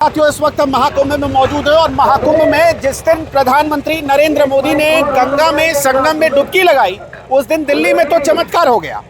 साथियों, इस वक्त हम महाकुंभ में मौजूद है और महाकुंभ में जिस दिन प्रधानमंत्री नरेंद्र मोदी ने गंगा में संगम में डुबकी लगाई, उस दिन दिल्ली में तो चमत्कार हो गया।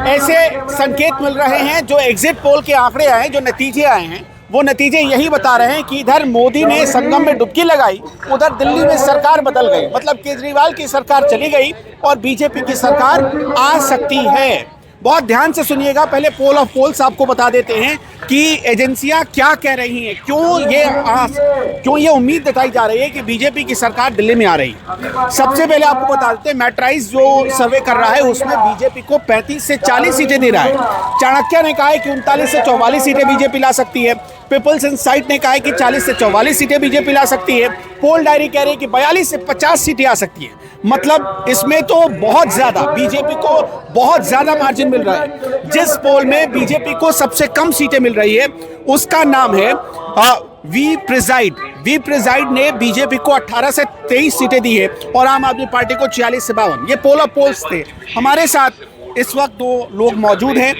ऐसे संकेत मिल रहे हैं, जो एग्जिट पोल के आंकड़े आए हैं, जो नतीजे आए हैं, वो नतीजे यही बता रहे हैं कि इधर मोदी ने संगम में डुबकी लगाई, उधर दिल्ली में सरकार बदल गई। मतलब केजरीवाल की सरकार चली गई और बीजेपी की सरकार आ सकती है। बहुत ध्यान से सुनिएगा। पहले पोल ऑफ पोल्स आपको बता देते हैं कि एजेंसियां क्या कह रही हैं, क्यों ये उम्मीद जताई जा रही है कि बीजेपी की सरकार दिल्ली में आ रही है। सबसे पहले आपको बता देते हैं, मैट्राइज जो सर्वे कर रहा है उसमें बीजेपी को 35 से 40 सीटें दे रहा है। चाणक्य ने कहा है कि 39 से 44 सीटें बीजेपी ला सकती है। पीपल्स इनसाइट ने कहा है कि 40 से 44 सीटें बीजेपी ला सकती है। पोल डायरी कह रही है कि 42 से 50 सीटें आ सकती है। मतलब इसमें तो बहुत ज्यादा बीजेपी को बहुत ज्यादा मार्जिन मिल रहा है। जिस पोल में बीजेपी को सबसे कम सीटें मिल रही है उसका नाम है वी प्रिजाइड ने बीजेपी को 18 से 23 सीटें दी है और आम आदमी पार्टी को 46 से 52। ये पोल ऑफ पोल्स थे। हमारे साथ इस वक्त दो लोग मौजूद हैं।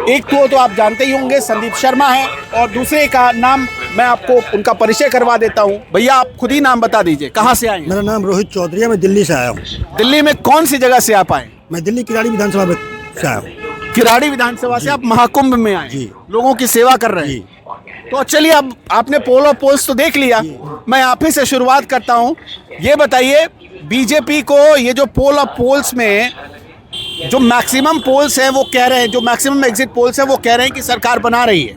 एक तो आप जानते ही होंगे, संदीप शर्मा है, और दूसरे का नाम मैं आपको उनका परिचय करवा देता हूं। भैया, आप खुद ही नाम बता दीजिए, कहां से आए हैं? मेरा नाम रोहित चौधरी है, मैं दिल्ली से आया हूँ। दिल्ली में कौन सी जगह से आप आए? मैं दिल्ली किराड़ी विधानसभा से आया हूँ। किराड़ी विधानसभा से आप महाकुंभ में आए, लोगों की सेवा कर रहे हैं। तो चलिए, अब आपने पोल ऑफ पोल्स तो देख लिया, मैं आप ही से शुरुआत करता हूँ। ये बताइए, बीजेपी को ये जो पोल ऑफ पोल्स में जो मैक्सिमम पोल्स हैं वो कह रहे हैं, जो मैक्सिमम एग्जिट पोल्स हैं वो कह रहे हैं कि सरकार बना रही है,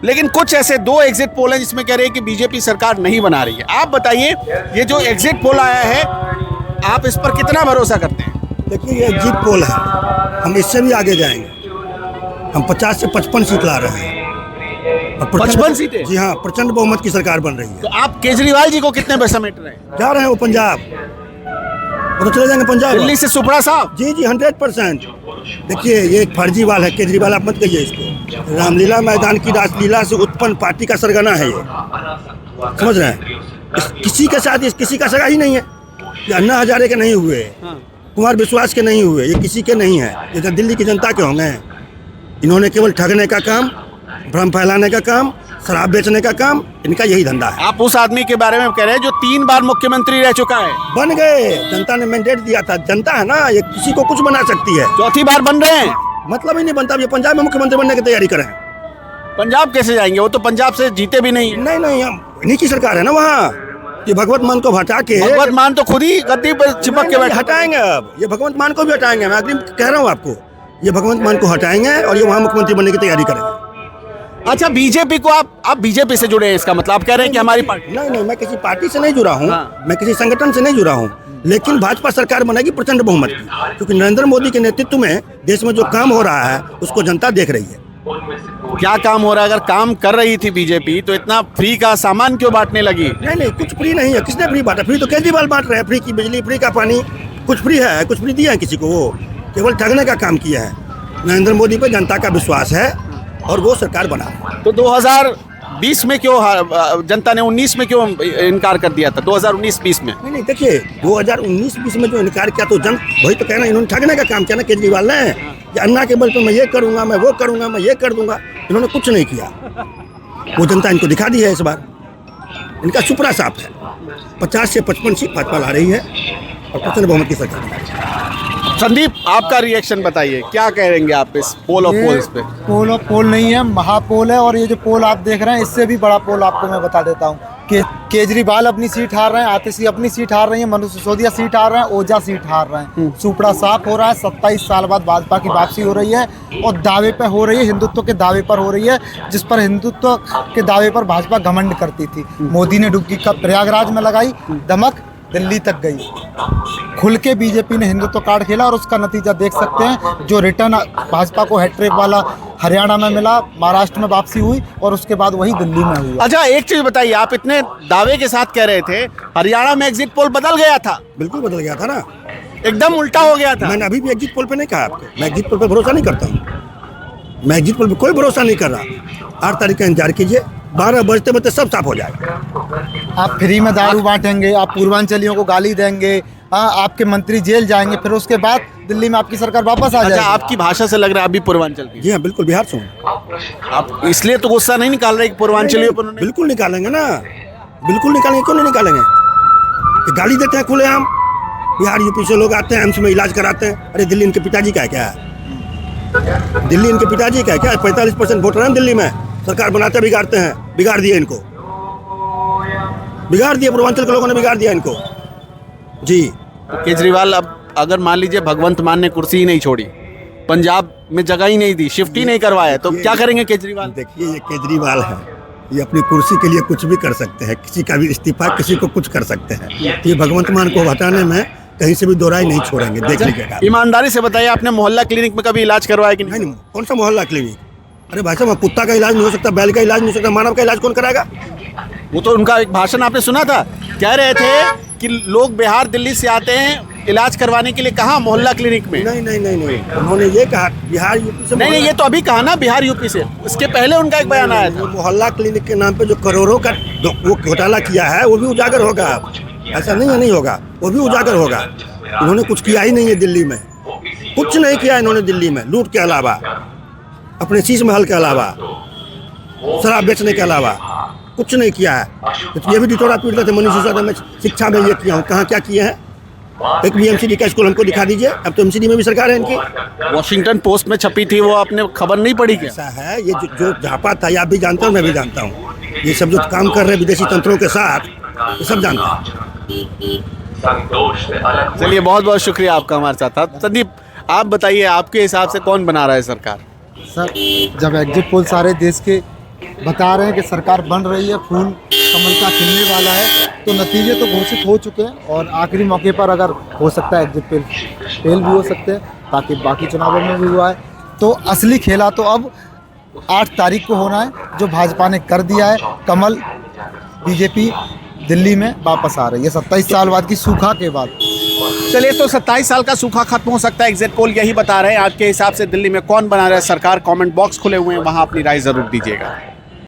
लेकिन कुछ ऐसे दो एग्जिट पोल हैं जिसमें कह रहे हैं कि बीजेपी सरकार नहीं बना रही है। आप बताइए, ये जो एग्जिट पोल आया है, आप इस पर कितना भरोसा करते हैं? देखिए, ये एग्जिट पोल है, हम इससे भी आगे जाएंगे। हम 50 से 55 सीट ला रहे हैं और 55 सीटें? जी हाँ, प्रचंड बहुमत की सरकार बन रही है। तो आप केजरीवाल जी को कितने पे समेट रहे हैं? जा रहे हैं वो पंजाब, वो तो चले जाएंगे पंजाब। दिल्ली से सुपड़ा साहब? जी 100%। देखिए, ये एक फर्जीवाल है केजरीवाल, आप मत कहिए इसको। रामलीला मैदान की रासलीला से उत्पन्न पार्टी का सरगना है ये, समझ रहे हैं? किसी के साथ किसी का सगा ही नहीं है। ये अन्ना हजारे के नहीं हुए, कुमार विश्वास के नहीं हुए, ये किसी के नहीं है। ये तो दिल्ली की जनता के होंगे। इन्होंने केवल ठगने का काम, भ्रम फैलाने का काम, शराब बेचने का काम, इनका यही धंधा है। आप उस आदमी के बारे में कह रहे हैं जो 3 बार मुख्यमंत्री रह चुका है। बन गए, जनता ने मैंडेट दिया था। जनता है ना, ये किसी को कुछ बना सकती है। 4थी बार बन रहे हैं। मतलब ही नहीं बनता। ये पंजाब में मुख्यमंत्री बनने की तैयारी कर रहे हैं। पंजाब कैसे जाएंगे? वो तो पंजाब से जीते भी नहीं। नहीं, हम इन्हीं की सरकार है ना वहाँ। ये भगवत मान को हटा के, भगवत मान तो खुद ही गद्दी पर चिपक के बैठे। हटाएंगे अब, ये भगवंत मान को भी हटाएंगे। मैं अग्रिम कह रहा हूँ आपको, ये भगवंत मान को हटाएंगे और ये वहाँ मुख्यमंत्री बनने की तैयारी करेंगे। अच्छा, बीजेपी को आप बीजेपी से जुड़े हैं, इसका मतलब आप कह रहे हैं कि हमारी पार्टी? नहीं, मैं किसी पार्टी से नहीं जुड़ा हूँ। मैं किसी संगठन से नहीं जुड़ा हूँ, लेकिन भाजपा सरकार बनेगी प्रचंड बहुमत की, क्योंकि नरेंद्र मोदी के नेतृत्व में देश में जो काम हो रहा है उसको जनता देख रही है। क्या काम हो रहा है? अगर काम कर रही थी बीजेपी तो इतना फ्री का सामान क्यों बांटने लगी? नहीं, कुछ फ्री नहीं है। किसने फ्री बांटा? फ्री तो केजरीवाल बांट रहे हैं। फ्री की बिजली, फ्री का पानी, कुछ फ्री है? कुछ फ्री दिया है किसी को? वो केवल ठगने का काम किया है। नरेंद्र मोदी पर जनता का विश्वास है और वो सरकार बना। तो 2020 में क्यों जनता ने 19 में क्यों इनकार कर दिया था? 2019-20 में? नहीं, देखिए, 2019-20 में जो इनकार किया तो वही तो कहना, इन्होंने ठगने का काम किया ना केजरीवाल ने। कि अन्ना के बल पर मैं ये करूंगा, मैं वो करूंगा, मैं ये कर दूंगा। इन्होंने कुछ नहीं किया। वो जनता इनको दिखा दी है। इस बार इनका सुपड़ा साफ है। 50 से 55 सीट भाजपा ला रही है और प्रचंड बहुमत की सरकार बना रही है। संदीप, आपका रिएक्शन बताइए, क्या कहेंगे आप इस पोल ऑफ पोल्स पे? पोल ऑफ पोल नहीं है, महापोल है। और ये जो पोल आप देख रहे हैं, इससे भी बड़ा पोल आपको मैं बता देता हूँ कि केजरीवाल अपनी सीट हार रहे हैं, आतिशी अपनी सीट हार रही है, मनीष सिसोदिया सीट हार रहे हैं, ओझा सीट हार रहे हैं। सुपड़ा साफ हो रहा है। 27 साल बाद भाजपा की वापसी हो रही है और दावे पे हो रही है, हिंदुत्व के दावे पर हो रही है, जिस पर हिंदुत्व के दावे पर भाजपा घमंड करती थी। मोदी ने डुबकी का प्रयागराज में लगाई, दमक दिल्ली तक गई। खुल के बीजेपी ने हिंदुत्व कार्ड खेला और उसका नतीजा देख सकते हैं। जो रिटर्न भाजपा को हैट्रिक वाला हरियाणा में मिला, महाराष्ट्र में वापसी हुई और उसके बाद वही दिल्ली में हुई। अच्छा, एक चीज बताइए, आप इतने दावे के साथ कह रहे थे हरियाणा में एग्जिट पोल बदल गया था। बिल्कुल बदल गया था ना, एकदम उल्टा हो गया था। मैंने अभी भी एग्जिट पोल पे नहीं कहा आपको। मैं एग्जिट पोल पे भरोसा नहीं करता हूँ। मैं एग्जिट पोल पे कोई भरोसा नहीं कर रहा। 8 तारीख का इंतजार कीजिए, 12 बजते सब साफ हो जाएगा। आप फ्री में दारू बांटेंगे, आप पूर्वांचलियों को गाली देंगे, आपके मंत्री जेल जाएंगे, फिर उसके बाद दिल्ली में आपकी सरकार वापस आ अच्छा, जाएगी। आपकी भाषा से लग रहा है आप भी पूर्वांचल की। जी हाँ, बिल्कुल बिहार से हूँ। आप इसलिए तो गुस्सा नहीं निकाल रहे कि पूर्वांचलियों पर उन्होंने बिल्कुल निकालेंगे ना, बिल्कुल निकालेंगे, क्यों नहीं निकालेंगे। ये गाली देते हैं खुलेआम, बिहार यूपी से लोग आते हैं, एम्स में इलाज कराते हैं। अरे दिल्ली इनके पिताजी का है क्या? दिल्ली इनके पिताजी का है क्या? 45% वोट रहे हैं दिल्ली में, सरकार बनाते बिगाड़ते हैं। बिगाड़ दिए इनको, बिगाड़ दिया, पूर्वांचल के लोगों ने बिगाड़ दिया इनको। जी, तो केजरीवाल अब अगर मान लीजिए भगवंत मान ने कुर्सी ही नहीं छोड़ी, पंजाब में जगह ही नहीं दी, शिफ्ट ही नहीं करवाया, तो क्या करेंगे केजरीवाल? देखिए ये केजरीवाल है, ये अपनी कुर्सी के लिए कुछ भी कर सकते हैं, किसी का भी इस्तीफा, किसी को कुछ कर सकते हैं। ये भगवंत मान को हटाने में कहीं से भी दो राय नहीं छोड़ेंगे, देख लीजिएगा। ईमानदारी से बताइए, आपने मोहल्ला क्लिनिक में कभी इलाज करवाया कि नहीं? नहीं, कौन सा मोहल्ला क्लिनिक? अरे भाई साहब, कुत्ता का इलाज नहीं हो सकता, बैल का इलाज नहीं हो सकता, मानव का इलाज कौन कराएगा? वो तो उनका एक भाषण आपने सुना था, कह रहे थे कि लोग बिहार दिल्ली से आते हैं इलाज करवाने के लिए, कहाँ मोहल्ला क्लिनिक में? नहीं नहीं नहीं नहीं, उन्होंने ये कहा बिहार यूपी से। नहीं, ये तो अभी कहा ना बिहार यूपी से, उसके पहले उन्होंने एक बयान आया था। मोहल्ला क्लिनिक के नाम पे जो करोड़ों का वो घोटाला किया है, वो भी उजागर होगा। ऐसा नहीं है, नहीं होगा, वो भी उजागर होगा। इन्होंने कुछ किया ही नहीं है दिल्ली में, कुछ नहीं किया इन्होंने दिल्ली में, लूट के अलावा, अपने शीश महल के अलावा, शराब बेचने के अलावा कुछ नहीं किया है। तो ये भी डिटोरा पीटते थे मनीष सिसोदिया, में शिक्षा में ये किया हूँ, कहाँ क्या किए हैं? एक भी एमसीडी का स्कूल हमको दिखा दीजिए। अब तो एमसीडी में भी सरकार है इनकी। वॉशिंगटन पोस्ट में छपी थी, वो आपने खबर नहीं पड़ी क्या? ऐसा है, ये जो झापा था, ये आप भी जानते हो, मैं भी जानता हूँ। ये सब जो काम कर रहे हैं विदेशी तंत्रों के साथ, ये सब जानते हैं। चलिए, बहुत बहुत शुक्रिया आपका हमारे साथ था। संदीप, आप बताइए, आपके हिसाब से कौन बना रहा है सरकार? सर, जब एग्जिट पोल सारे देश के बता रहे हैं कि सरकार बन रही है, फूल कमल का खिलने वाला है, तो नतीजे तो घोषित हो चुके हैं और आखिरी मौके पर अगर हो सकता है एग्जिट पोल फेल भी हो सकते हैं, ताकि बाकी चुनावों में भी हुआ है। तो असली खेला तो अब 8 तारीख को होना है, जो भाजपा ने कर दिया है। कमल बीजेपी दिल्ली में वापस आ रही है 27 साल बाद की सूखा के बाद। चलिए, तो 27 साल का सूखा खत्म हो सकता है, एग्जिट पोल यही बता रहे हैं। आपके हिसाब से दिल्ली में कौन बना रहा है सरकार? कमेंट बॉक्स खुले हुए हैं, वहां अपनी राय जरूर दीजिएगा।